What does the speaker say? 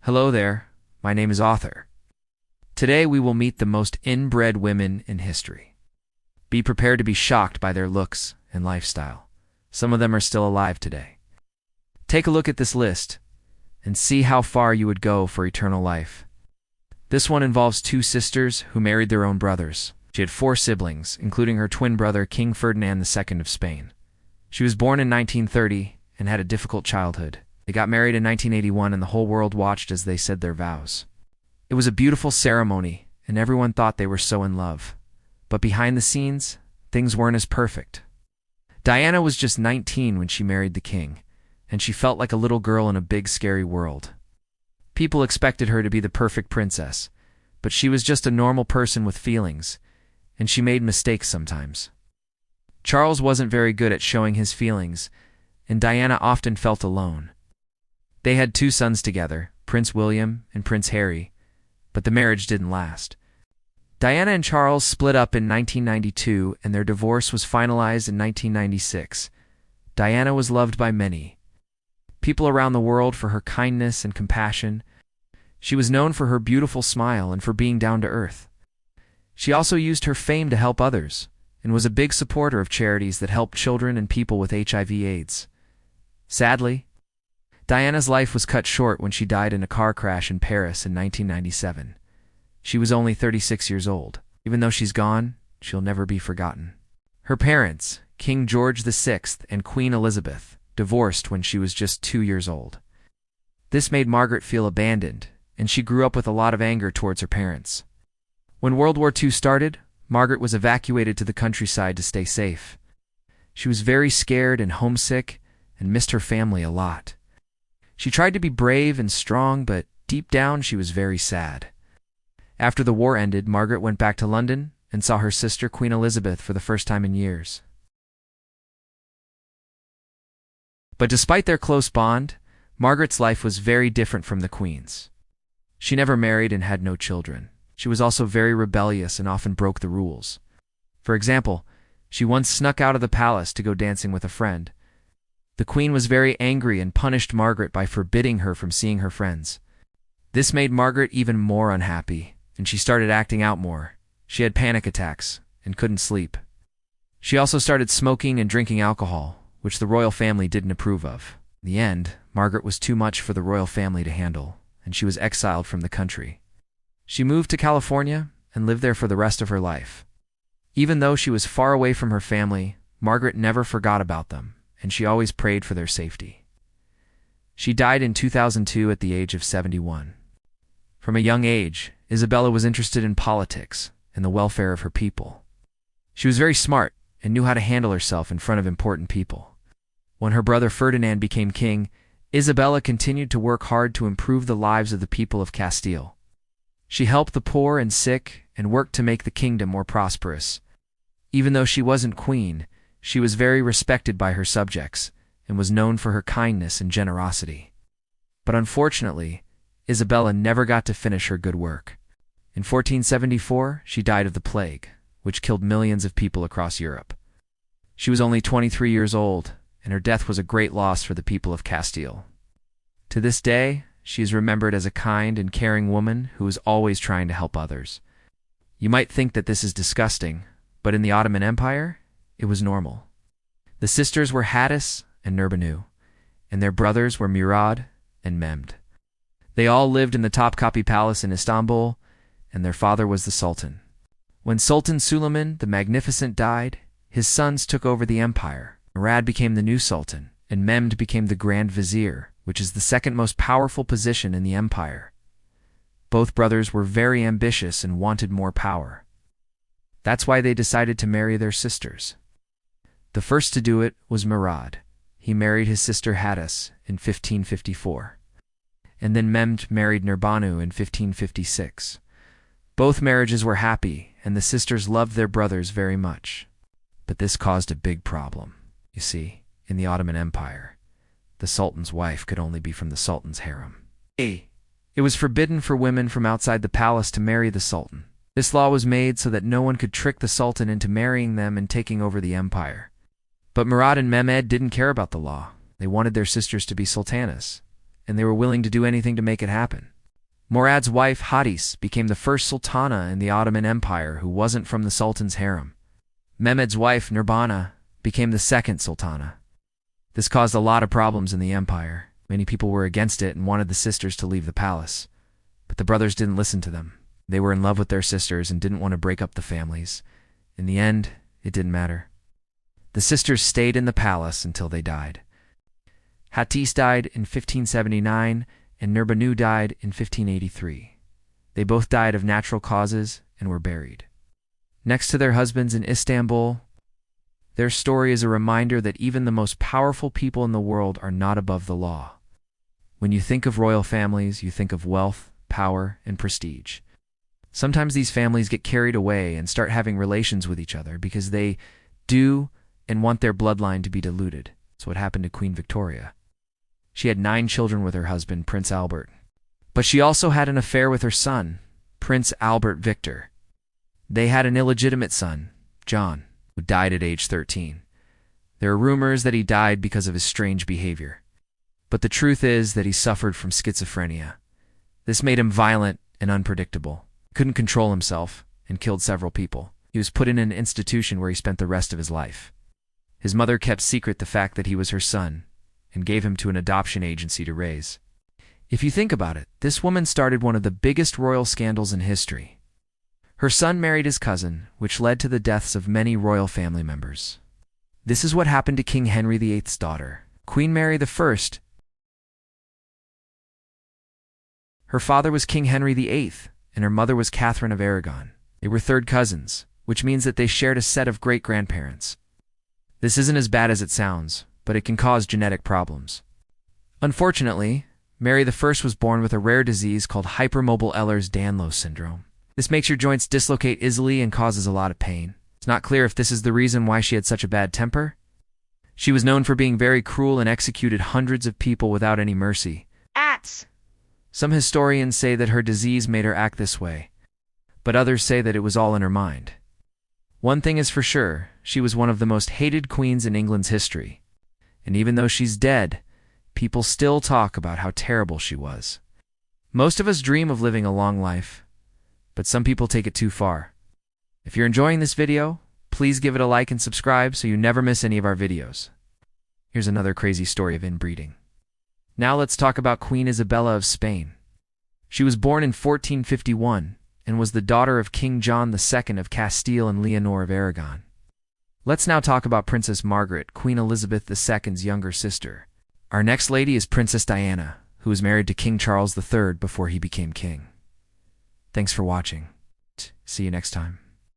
Hello there, my name is Arthur. Today we will meet the most inbred women in history. Be prepared to be shocked by their looks and lifestyle. Some of them are still alive today. Take a look at this list and see how far you would go for eternal life. This one involves two sisters who married their own brothers. She had 4 siblings, including her twin brother King Ferdinand II of Spain. She was born in 1930 and had a difficult childhood. They got married in 1981 and the whole world watched as they said their vows. It was a beautiful ceremony and everyone thought they were so in love. But behind the scenes, things weren't as perfect. Diana was just 19 when she married the king, and she felt like a little girl in a big scary world. People expected her to be the perfect princess, but she was just a normal person with feelings, and she made mistakes sometimes. Charles wasn't very good at showing his feelings, and Diana often felt alone. They had 2 sons together, Prince William and Prince Harry, but the marriage didn't last. Diana and Charles split up in 1992 and their divorce was finalized in 1996. Diana was loved by many people around the world for her kindness and compassion. She was known for her beautiful smile and for being down to earth. She also used her fame to help others and was a big supporter of charities that helped children and people with HIV/AIDS. Sadly, Diana's life was cut short when she died in a car crash in Paris in 1997. She was only 36 years old. Even though she's gone, she'll never be forgotten. Her parents, King George VI and Queen Elizabeth, divorced when she was just 2 years old. This made Margaret feel abandoned, and she grew up with a lot of anger towards her parents. When World War II started, Margaret was evacuated to the countryside to stay safe. She was very scared and homesick and missed her family a lot. She tried to be brave and strong, but deep down she was very sad. After the war ended, Margaret went back to London and saw her sister Queen Elizabeth for the first time in years. But despite their close bond, Margaret's life was very different from the Queen's. She never married and had no children. She was also very rebellious and often broke the rules. For example, she once snuck out of the palace to go dancing with a friend. The Queen was very angry and punished Margaret by forbidding her from seeing her friends. This made Margaret even more unhappy, and she started acting out more. She had panic attacks and couldn't sleep. She also started smoking and drinking alcohol, which the royal family didn't approve of. In the end, Margaret was too much for the royal family to handle, and she was exiled from the country. She moved to California and lived there for the rest of her life. Even though she was far away from her family, Margaret never forgot about them, and she always prayed for their safety. She died in 2002 at the age of 71. From a young age, Isabella was interested in politics and the welfare of her people. She was very smart and knew how to handle herself in front of important people. When her brother Ferdinand became king, Isabella continued to work hard to improve the lives of the people of Castile. She helped the poor and sick and worked to make the kingdom more prosperous. Even though she wasn't queen, she was very respected by her subjects and was known for her kindness and generosity. But unfortunately, Isabella never got to finish her good work. In 1474, she died of the plague, which killed millions of people across Europe. She was only 23 years old, and her death was a great loss for the people of Castile. To this day, she is remembered as a kind and caring woman who was always trying to help others. You might think that this is disgusting, but in the Ottoman Empire, it was normal. The sisters were Hattis and Nurbanu, and their brothers were Murad and Mehmed. They all lived in the Topkapi Palace in Istanbul, and their father was the Sultan. When Sultan Suleiman the Magnificent died, his sons took over the empire. Murad became the new Sultan, and Mehmed became the Grand Vizier, which is the second most powerful position in the empire. Both brothers were very ambitious and wanted more power. That's why they decided to marry their sisters. The first to do it was Murad. He married his sister Hattis in 1554. And then Mehmed married Nurbanu in 1556. Both marriages were happy, and the sisters loved their brothers very much. But this caused a big problem. You see, in the Ottoman Empire, the Sultan's wife could only be from the Sultan's harem. It was forbidden for women from outside the palace to marry the Sultan. This law was made so that no one could trick the Sultan into marrying them and taking over the empire. But Murad and Mehmed didn't care about the law. They wanted their sisters to be sultanas, and they were willing to do anything to make it happen. Murad's wife, Hadis, became the first sultana in the Ottoman Empire who wasn't from the sultan's harem. Mehmed's wife, Nurbana, became the second sultana. This caused a lot of problems in the empire. Many people were against it and wanted the sisters to leave the palace. But the brothers didn't listen to them. They were in love with their sisters and didn't want to break up the families. In the end, it didn't matter. The sisters stayed in the palace until they died. Hadis died in 1579 and Nurbanu died in 1583. They both died of natural causes and were buried. Next to their husbands in Istanbul, their story is a reminder that even the most powerful people in the world are not above the law. When you think of royal families, you think of wealth, power, and prestige. Sometimes these families get carried away and start having relations with each other because they do and want their bloodline to be diluted. That's what happened to Queen Victoria. She had 9 children with her husband, Prince Albert. But she also had an affair with her son, Prince Albert Victor. They had an illegitimate son, John, who died at age 13. There are rumors that he died because of his strange behavior. But the truth is that he suffered from schizophrenia. This made him violent and unpredictable. He couldn't control himself and killed several people. He was put in an institution where he spent the rest of his life. His mother kept secret the fact that he was her son and gave him to an adoption agency to raise. If you think about it, this woman started one of the biggest royal scandals in history. Her son married his cousin, which led to the deaths of many royal family members. This is what happened to King Henry VIII's daughter, Queen Mary I. Her father was King Henry VIII, and her mother was Catherine of Aragon. They were third cousins, which means that they shared a set of great-grandparents. This isn't as bad as it sounds, but it can cause genetic problems. Unfortunately, Mary I was born with a rare disease called hypermobile Ehlers-Danlos syndrome. This makes your joints dislocate easily and causes a lot of pain. It's not clear if this is the reason why she had such a bad temper. She was known for being very cruel and executed hundreds of people without any mercy. Some historians say that her disease made her act this way, but others say that it was all in her mind. One thing is for sure, she was one of the most hated queens in England's history. And even though she's dead, people still talk about how terrible she was. Most of us dream of living a long life, but some people take it too far. If you're enjoying this video, please give it a like and subscribe so you never miss any of our videos. Here's another crazy story of inbreeding. Now let's talk about Queen Isabella of Spain. She was born in 1451 and was the daughter of King John II of Castile and Leonor of Aragon. Let's now talk about Princess Margaret, Queen Elizabeth II's younger sister. Our next lady is Princess Diana, who was married to King Charles III before he became king. Thanks for watching. See you next time.